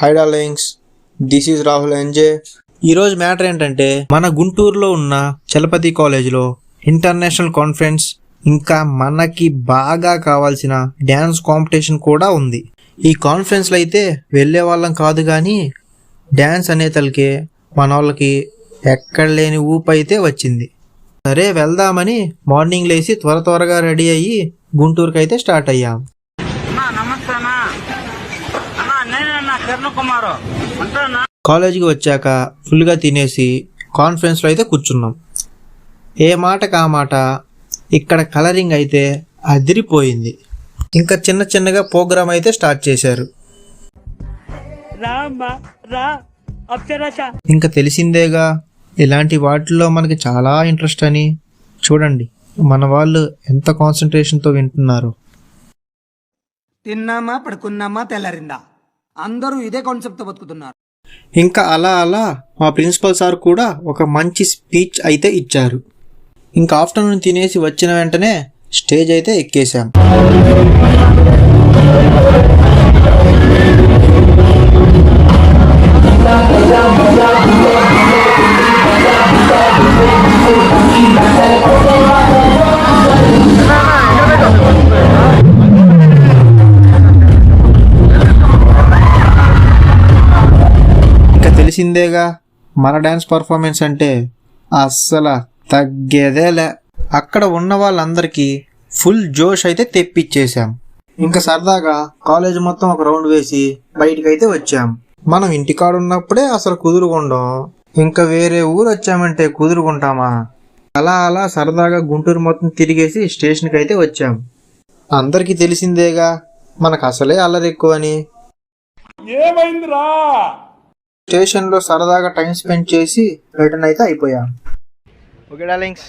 High darlings, this is Rahul NJ. ఈరోజు matter ఏంటంటే మన గుంటూరులో ఉన్న చలపతి కాలేజ్లో ఇంటర్నేషనల్ కాన్ఫరెన్స్ ఇంకా మనకి బాగా కావాల్సిన డ్యాన్స్ కాంపిటీషన్ కూడా ఉంది. ఈ కాన్ఫరెన్స్లో అయితే వెళ్ళే వాళ్ళం కాదు, కానీ డ్యాన్స్ అనే తలకే మన వాళ్ళకి ఎక్కడ లేని ఊపు అయితే వచ్చింది. సరే వెళ్దామని మార్నింగ్ లేచి త్వరగా రెడీ అయ్యి గుంటూరుకి అయితే స్టార్ట్ అయ్యాం. కాలేజీకి వచ్చాక ఫుల్గా తినేసి కాన్ఫరెన్స్లో అయితే కూర్చున్నాం. ఏ మాట కా మాట ఇక్కడ కలరింగ్ అయితే అదిరిపోయింది. ఇంకా చిన్నగా ప్రోగ్రామ్ అయితే స్టార్ట్ చేశారు. ఇంకా తెలిసిందేగా ఇలాంటి వాటిల్లో మనకి చాలా ఇంట్రెస్ట్ అని. చూడండి మన వాళ్ళు ఎంత కాన్సన్ట్రేషన్తో వింటున్నారు. తిన్నామా పడుకున్నామా తెల్లారిందా, అందరూ ఇదే కాన్సెప్ట్తో బతుకుతున్నారు. ఇంకా అలా మా ప్రిన్సిపల్ సార్ కూడా ఒక మంచి స్పీచ్ అయితే ఇచ్చారు. ఇంకా ఆఫ్టర్నూన్ తినేసి వచ్చిన వెంటనే స్టేజ్ అయితే ఎక్కేసాం. తెలిసిందేగా మన డ్యాన్స్ పర్ఫార్మెన్స్ అంటే అస్సలు తగ్గేదేలే. అక్కడ ఉన్న వాళ్ళందరికీ ఫుల్ జోష్ అయితే తెప్పిచ్చేసాం. ఇంకా సరదాగా కాలేజ్ మొత్తం ఒక రౌండ్ వేసి బయటికి అయితే వచ్చాం. మనం ఇంటికాడ ఉన్నప్పుడే అసలు కుదురుకుంటాం, ఇంకా వేరే ఊరు వచ్చామంటే కుదురుకుంటామా? అలా సరదాగా గుంటూరు మొత్తం తిరిగేసి స్టేషన్కి అయితే వచ్చాం. అందరికీ తెలిసిందేగా మనకు అసలే అల్లరి ఎక్కువ అని. స్టేషన్లో సరదాగా టైం స్పెండ్ చేసి రిటర్న్ అయితే అయిపోయాం. Okay darlings,